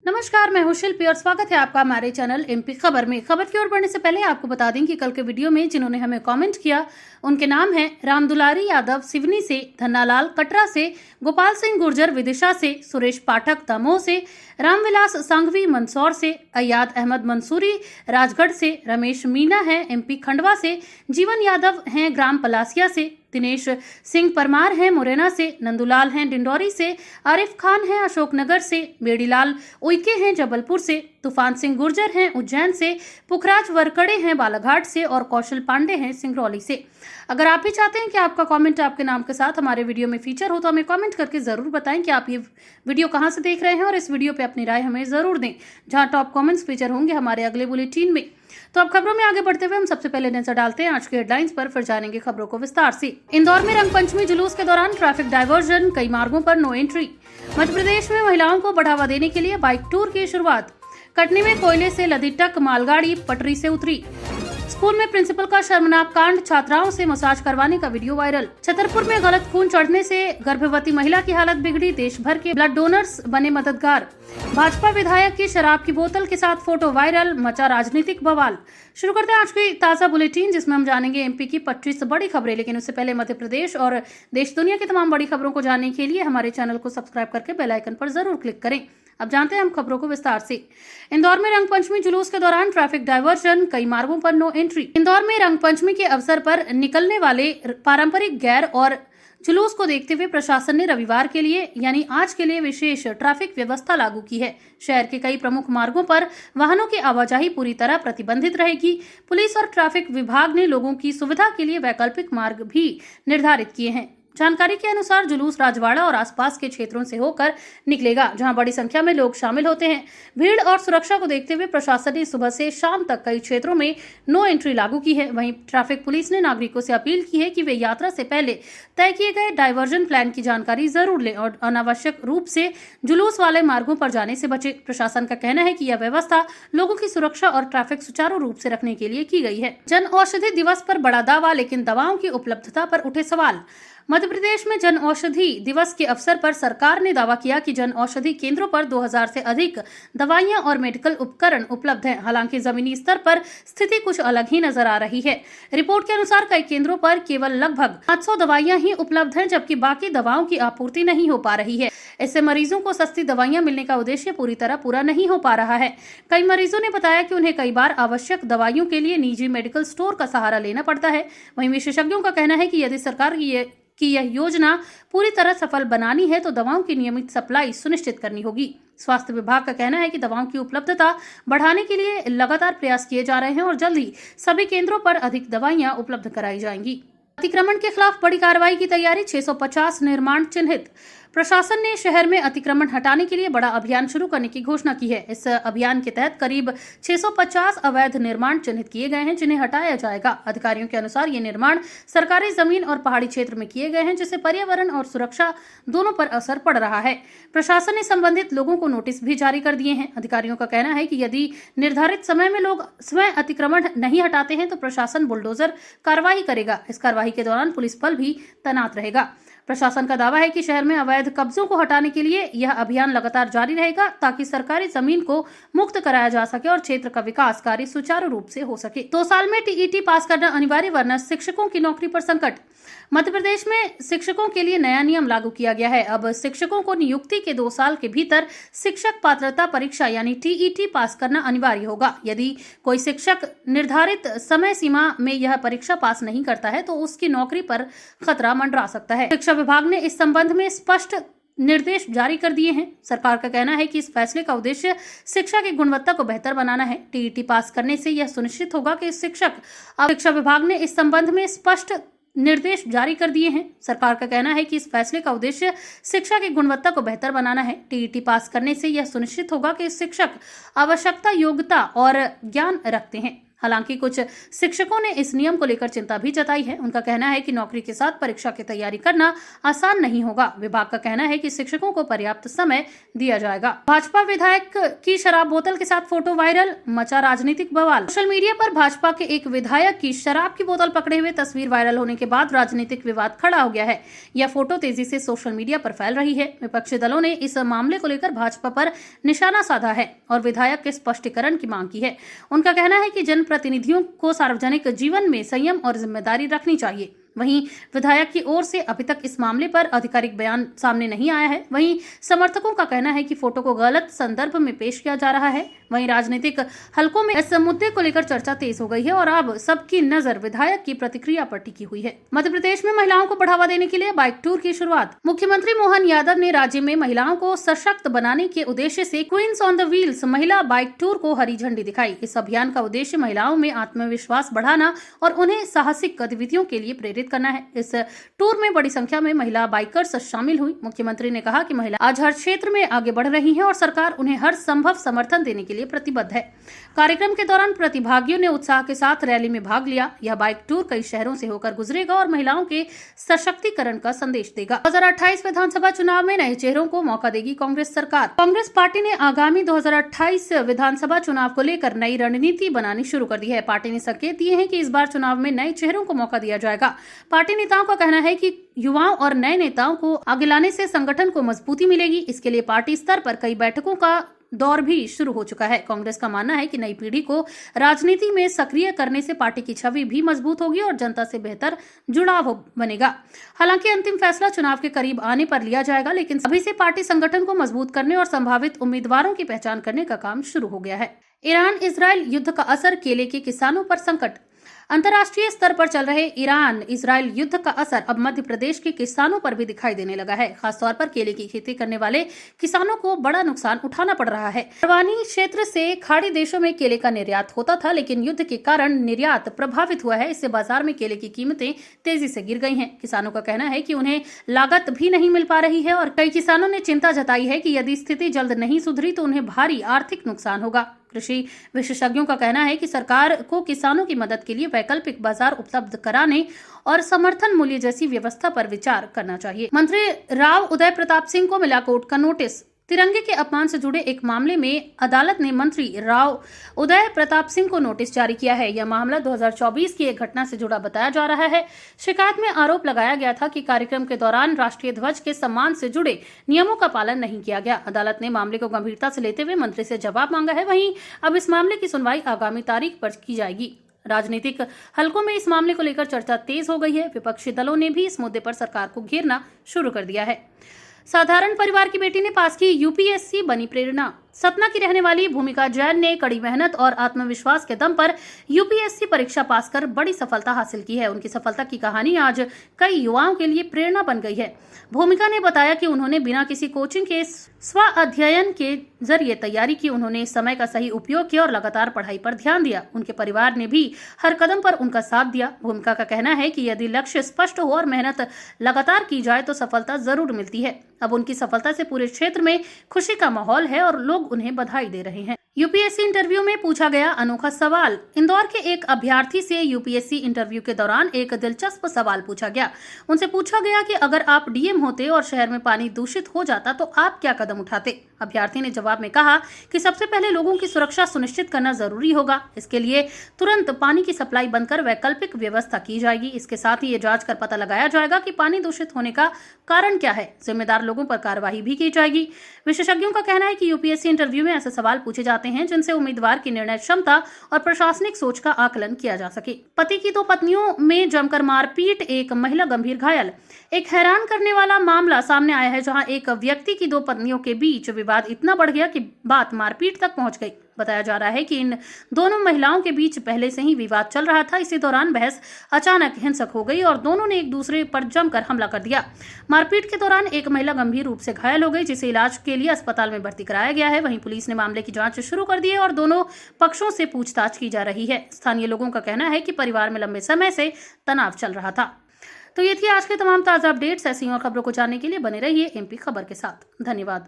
नमस्कार, मैं हूं शिल्पी और स्वागत है आपका हमारे चैनल एमपी खबर में। खबर की ओर बढ़ने से पहले आपको बता दें कि कल के वीडियो में जिन्होंने हमें कमेंट किया उनके नाम हैं रामदुलारी यादव सिवनी से, धन्नालाल कटरा से, गोपाल सिंह गुर्जर विदिशा से, सुरेश पाठक दमोह से, रामविलास संघवी मंदसौर से, अयाद अहमद मंसूरी राजगढ़ से, रमेश मीना है एमपी खंडवा से, जीवन यादव हैं ग्राम पलासिया से, दिनेश सिंह परमार हैं मुरैना से, नंदूलाल हैं डिंडौरी से, आरिफ खान हैं अशोकनगर से, बेड़ीलाल उइके हैं जबलपुर से, तूफान सिंह गुर्जर हैं उज्जैन से, पुखराज वरकड़े हैं बालाघाट से और कौशल पांडे हैं सिंगरौली से। अगर आप भी चाहते हैं कि आपका कमेंट आपके नाम के साथ हमारे वीडियो में फीचर हो तो हमें कमेंट करके जरूर बताएं कि आप ये वीडियो कहां से देख रहे हैं और इस वीडियो पे अपनी राय हमें जरूर दें, जहां टॉप कमेंट्स फीचर होंगे हमारे अगले बुलेटिन में। तो अब खबरों में आगे बढ़ते हुए हम सबसे पहले नजर डालते हैं आज की हेडलाइंस पर, फिर जानेंगे खबरों को विस्तार से। इंदौर में रंगपंचमी जुलूस के दौरान ट्रैफिक डायवर्जन, कई मार्गों पर नो एंट्री। मध्य प्रदेश में महिलाओं को बढ़ावा देने के लिए बाइक टूर की शुरुआत। कटनी में कोयले से लदी ट्रक मालगाड़ी पटरी से उतरी। स्कूल में प्रिंसिपल का शर्मनाक कांड, छात्राओं से मसाज करवाने का वीडियो वायरल। छतरपुर में गलत खून चढ़ने से गर्भवती महिला की हालत बिगड़ी, देश भर के ब्लड डोनर्स बने मददगार। भाजपा विधायक की शराब की बोतल के साथ फोटो वायरल, मचा राजनीतिक बवाल। शुरू करते हैं आज की ताजा बुलेटिन, जिसमें हम जानेंगे एमपी की 25 बड़ी खबरें। लेकिन उससे पहले मध्य प्रदेश और देश दुनिया की तमाम बड़ी खबरों को जानने के लिए हमारे चैनल को सब्सक्राइब करके बेल आइकन पर जरूर क्लिक करें। अब जानते हैं हम खबरों को विस्तार से। इंदौर में रंगपंचमी जुलूस के दौरान ट्रैफिक डायवर्जन, कई मार्गों पर नो एंट्री। इंदौर में रंगपंचमी के अवसर पर निकलने वाले पारंपरिक गैर और जुलूस को देखते हुए प्रशासन ने रविवार के लिए यानी आज के लिए विशेष ट्रैफिक व्यवस्था लागू की है। शहर के कई प्रमुख मार्गों पर वाहनों की आवाजाही पूरी तरह प्रतिबंधित रहेगी। पुलिस और ट्रैफिक विभाग ने लोगों की सुविधा के लिए वैकल्पिक मार्ग भी निर्धारित किए हैं। जानकारी के अनुसार जुलूस राजवाड़ा और आसपास के क्षेत्रों से होकर निकलेगा, जहां बड़ी संख्या में लोग शामिल होते हैं। भीड़ और सुरक्षा को देखते हुए प्रशासन ने सुबह से शाम तक कई क्षेत्रों में नो एंट्री लागू की है। वहीं ट्रैफिक पुलिस ने नागरिकों से अपील की है कि वे यात्रा से पहले तय किए गए डायवर्जन प्लान की जानकारी जरूर लें और अनावश्यक रूप से जुलूस वाले मार्गों पर जाने से बचे। प्रशासन का कहना है कि यह व्यवस्था लोगों की सुरक्षा और ट्रैफिक सुचारू रूप से रखने के लिए की गई है। जन औषधि दिवस पर बड़ा दावा, लेकिन दवाओं की उपलब्धता पर उठे सवाल। मध्य प्रदेश में जन औषधि दिवस के अवसर पर सरकार ने दावा किया कि जन औषधि केंद्रों पर 2000 से अधिक दवाइयां और मेडिकल उपकरण उपलब्ध हैं। हालांकि जमीनी स्तर पर स्थिति कुछ अलग ही नजर आ रही है। रिपोर्ट के अनुसार कई केंद्रों पर केवल लगभग 500 दवाइयां ही उपलब्ध हैं, जबकि बाकी दवाओं की आपूर्ति नहीं हो पा रही है। इससे मरीजों को सस्ती दवाइयां मिलने का उद्देश्य पूरी तरह पूरा नहीं हो पा रहा है। कई मरीजों ने बताया कि उन्हें कई बार आवश्यक दवाइयों के लिए निजी मेडिकल स्टोर का सहारा लेना पड़ता है। वहीं विशेषज्ञों का कहना है कि यदि सरकार की यह योजना पूरी तरह सफल बनानी है तो दवाओं की नियमित सप्लाई सुनिश्चित करनी होगी। स्वास्थ्य विभाग का कहना है कि दवाओं की उपलब्धता बढ़ाने के लिए लगातार प्रयास किए जा रहे हैं और जल्द ही सभी केंद्रों पर अधिक दवाइयां उपलब्ध कराई जाएंगी। अतिक्रमण के खिलाफ बड़ी कार्रवाई की तैयारी, 650 निर्माण चिन्हित। प्रशासन ने शहर में अतिक्रमण हटाने के लिए बड़ा अभियान शुरू करने की घोषणा की है। इस अभियान के तहत करीब 650 अवैध निर्माण चिन्हित किए गए हैं, जिन्हें हटाया जाएगा। अधिकारियों के अनुसार ये निर्माण सरकारी जमीन और पहाड़ी क्षेत्र में किए गए हैं, जिससे पर्यावरण और सुरक्षा दोनों पर असर पड़ रहा है। प्रशासन ने संबंधित लोगों को नोटिस भी जारी कर दिए हैं। अधिकारियों का कहना है कि यदि निर्धारित समय में लोग स्वयं अतिक्रमण नहीं हटाते हैं तो प्रशासन बुलडोजर कार्रवाई करेगा। इस कार्रवाई के दौरान पुलिस बल भी तैनात रहेगा। प्रशासन का दावा है कि शहर में अवैध कब्जों को हटाने के लिए यह अभियान लगातार जारी रहेगा, ताकि सरकारी जमीन को मुक्त कराया जा सके और क्षेत्र का विकास कार्य सुचारू रूप से हो सके। 2 साल में टीईटी पास करना अनिवार्य, वरना शिक्षकों की नौकरी पर संकट। मध्य प्रदेश में शिक्षकों के लिए नया नियम लागू किया गया है। अब शिक्षकों को नियुक्ति के 2 साल के भीतर शिक्षक पात्रता परीक्षा यानी टीईटी पास करना अनिवार्य होगा। यदि कोई शिक्षक निर्धारित समय सीमा में यह परीक्षा पास नहीं करता है तो उसकी नौकरी पर खतरा मंडरा सकता है। शिक्षा विभाग ने इस संबंध में स्पष्ट निर्देश जारी कर दिए हैं। सरकार का कहना है कि इस फैसले का उद्देश्य शिक्षा की गुणवत्ता को बेहतर बनाना है। टीईटी पास करने से यह सुनिश्चित होगा कि शिक्षा विभाग ने इस संबंध में स्पष्ट निर्देश जारी कर दिए हैं। सरकार का कहना है कि इस फैसले का उद्देश्य शिक्षा की गुणवत्ता को बेहतर बनाना है। टीईटी पास करने से यह सुनिश्चित होगा कि शिक्षक आवश्यकता, योग्यता और ज्ञान रखते हैं। हालांकि कुछ शिक्षकों ने इस नियम को लेकर चिंता भी जताई है। उनका कहना है कि नौकरी के साथ परीक्षा की तैयारी करना आसान नहीं होगा। विभाग का कहना है कि शिक्षकों को पर्याप्त समय दिया जाएगा। भाजपा विधायक की शराब बोतल के साथ फोटो वायरल, मचा राजनीतिक बवाल। सोशल मीडिया पर भाजपा के एक विधायक की शराब की बोतल पकड़े हुए तस्वीर वायरल होने के बाद राजनीतिक विवाद खड़ा हो गया है। यह फोटो तेजी से सोशल मीडिया पर फैल रही है। विपक्षी दलों ने इस मामले को लेकर भाजपा पर निशाना साधा है और विधायक के स्पष्टीकरण की मांग की है। उनका कहना है कि जनप्रतिनिधियों को सार्वजनिक जीवन में संयम और जिम्मेदारी रखनी चाहिए। वहीं विधायक की ओर से अभी तक इस मामले पर आधिकारिक बयान सामने नहीं आया है। वहीं समर्थकों का कहना है कि फोटो को गलत संदर्भ में पेश किया जा रहा है। वहीं राजनीतिक हलकों में इस मुद्दे को लेकर चर्चा तेज हो गई है और अब सबकी नजर विधायक की प्रतिक्रिया पर टिकी हुई है। मध्य प्रदेश में महिलाओं को बढ़ावा देने के लिए बाइक टूर की शुरुआत। मुख्यमंत्री मोहन यादव ने राज्य में महिलाओं को सशक्त बनाने के उद्देश्य से क्वींस ऑन द व्हील्स महिला बाइक टूर को हरी झंडी दिखाई। इस अभियान का उद्देश्य महिलाओं में आत्मविश्वास बढ़ाना और उन्हें साहसिक गतिविधियों के लिए प्रेरित करना है। इस टूर में बड़ी संख्या में महिला बाइकर्स शामिल हुई। मुख्यमंत्री ने कहा कि महिला आज हर क्षेत्र में आगे बढ़ रही हैं और सरकार उन्हें हर संभव समर्थन देने के लिए प्रतिबद्ध है। कार्यक्रम के दौरान प्रतिभागियों ने उत्साह के साथ रैली में भाग लिया। यह बाइक टूर कई शहरों से होकर गुजरेगा और महिलाओं के सशक्तिकरण का संदेश देगा। 2028 विधानसभा चुनाव में नए चेहरों को मौका देगी कांग्रेस सरकार। कांग्रेस पार्टी ने आगामी 2028 विधानसभा चुनाव को लेकर नई रणनीति बनानी शुरू कर दी है। पार्टी ने संकेत दिए हैं कि इस बार चुनाव में नए चेहरों को मौका दिया जाएगा। पार्टी नेताओं का कहना है कि युवाओं और नए नेताओं को आगे लाने से संगठन को मजबूती मिलेगी। इसके लिए पार्टी स्तर पर कई बैठकों का दौर भी शुरू हो चुका है। कांग्रेस का मानना है कि नई पीढ़ी को राजनीति में सक्रिय करने से पार्टी की छवि भी मजबूत होगी और जनता से बेहतर जुड़ाव बनेगा। हालांकि अंतिम फैसला चुनाव के करीब आने पर लिया जाएगा, लेकिन अभी से पार्टी संगठन को मजबूत करने और संभावित उम्मीदवारों की पहचान करने का काम शुरू हो गया है। ईरान इजरायल युद्ध का असर, केले के किसानों पर संकट। अंतर्राष्ट्रीय स्तर पर चल रहे ईरान इजरायल युद्ध का असर अब मध्य प्रदेश के किसानों पर भी दिखाई देने लगा है। खासतौर पर केले की खेती करने वाले किसानों को बड़ा नुकसान उठाना पड़ रहा है। परवानी क्षेत्र से खाड़ी देशों में केले का निर्यात होता था, लेकिन युद्ध के कारण निर्यात प्रभावित हुआ है। इससे बाजार में केले की कीमतें तेजी से गिर गई हैं। किसानों का कहना है कि उन्हें लागत भी नहीं मिल पा रही है और कई किसानों ने चिंता जताई है कि यदि स्थिति जल्द नहीं सुधरी तो उन्हें भारी आर्थिक नुकसान होगा। कृषि विशेषज्ञों का कहना है कि सरकार को किसानों की मदद के लिए वैकल्पिक बाजार उपलब्ध कराने और समर्थन मूल्य जैसी व्यवस्था पर विचार करना चाहिए। मंत्री राव उदय प्रताप सिंह को मिला कोर्ट का नोटिस। तिरंगे के अपमान से जुड़े एक मामले में अदालत ने मंत्री राव उदय प्रताप सिंह को नोटिस जारी किया है। यह मामला 2024 की एक घटना से जुड़ा बताया जा रहा है। शिकायत में आरोप लगाया गया था कि कार्यक्रम के दौरान राष्ट्रीय ध्वज के सम्मान से जुड़े नियमों का पालन नहीं किया गया। अदालत ने मामले को गंभीरता से लेते हुए मंत्री से जवाब मांगा है। वहीं अब इस मामले की सुनवाई आगामी तारीख पर की जाएगी। राजनीतिक हलकों में इस मामले को लेकर चर्चा तेज हो गई है। विपक्षी दलों ने भी इस मुद्दे पर सरकार को घेरना शुरू कर दिया है। साधारण परिवार की बेटी ने पास की यूपीएससी, बनी प्रेरणा। सतना की रहने वाली भूमिका जैन ने कड़ी मेहनत और आत्मविश्वास के दम पर यूपीएससी परीक्षा पास कर बड़ी सफलता हासिल की है। उनकी सफलता की कहानी आज कई युवाओं के लिए प्रेरणा बन गई है। भूमिका ने बताया कि उन्होंने बिना किसी कोचिंग के स्व अध्ययन के जरिए तैयारी की। उन्होंने समय का सही उपयोग किया और लगातार पढ़ाई पर ध्यान दिया। उनके परिवार ने भी हर कदम पर उनका साथ दिया। भूमिका का कहना है कि यदि लक्ष्य स्पष्ट हो और मेहनत लगातार की जाए तो सफलता जरूर मिलती है। अब उनकी सफलता से पूरे क्षेत्र में खुशी का माहौल है और लोग उन्हें बधाई दे रहे हैं। यूपीएससी इंटरव्यू में पूछा गया अनोखा सवाल। इंदौर के एक अभ्यर्थी से यूपीएससी इंटरव्यू के दौरान एक दिलचस्प सवाल पूछा गया। उनसे पूछा गया कि अगर आप डीएम होते और शहर में पानी दूषित हो जाता तो आप क्या कदम उठाते। अभ्यर्थी ने जवाब में कहा कि सबसे पहले लोगों की सुरक्षा सुनिश्चित करना जरूरी होगा। इसके लिए तुरंत पानी की सप्लाई बंद कर वैकल्पिक व्यवस्था की जाएगी। इसके साथ ही ये जांच कर पता लगाया जाएगा कि पानी दूषित होने का कारण क्या है। जिम्मेदार लोगों पर कार्रवाई भी की जाएगी। विशेषज्ञों का कहना है कि यूपीएससी इंटरव्यू में ऐसे सवाल पूछे जाते हैं जिनसे उम्मीदवार की निर्णय क्षमता और प्रशासनिक सोच का आकलन किया जा सके। पति की 2 पत्नियों में जमकर मारपीट, एक महिला गंभीर घायल। एक हैरान करने वाला मामला सामने आया है, जहां एक व्यक्ति की 2 पत्नियों के बीच विवाद इतना बढ़ गया कि बात मारपीट तक पहुंच गई। बताया जा रहा है कि इन दोनों महिलाओं के बीच पहले से ही विवाद चल रहा था। इसी दौरान बहस अचानक हिंसक हो गई और दोनों ने एक दूसरे पर जमकर हमला कर दिया। मारपीट के दौरान एक महिला गंभीर रूप से घायल हो गई, जिसे इलाज के लिए अस्पताल में भर्ती कराया गया है। वहीं पुलिस ने मामले की जांच शुरू कर दी है और दोनों पक्षों से पूछताछ की जा रही है। स्थानीय लोगों का कहना है कि परिवार में लंबे समय से तनाव चल रहा था। तो ये थी आज के तमाम ताजा अपडेट्स। ऐसी और खबरों को जानने के लिए बने रहिए एमपी खबर के साथ। धन्यवाद।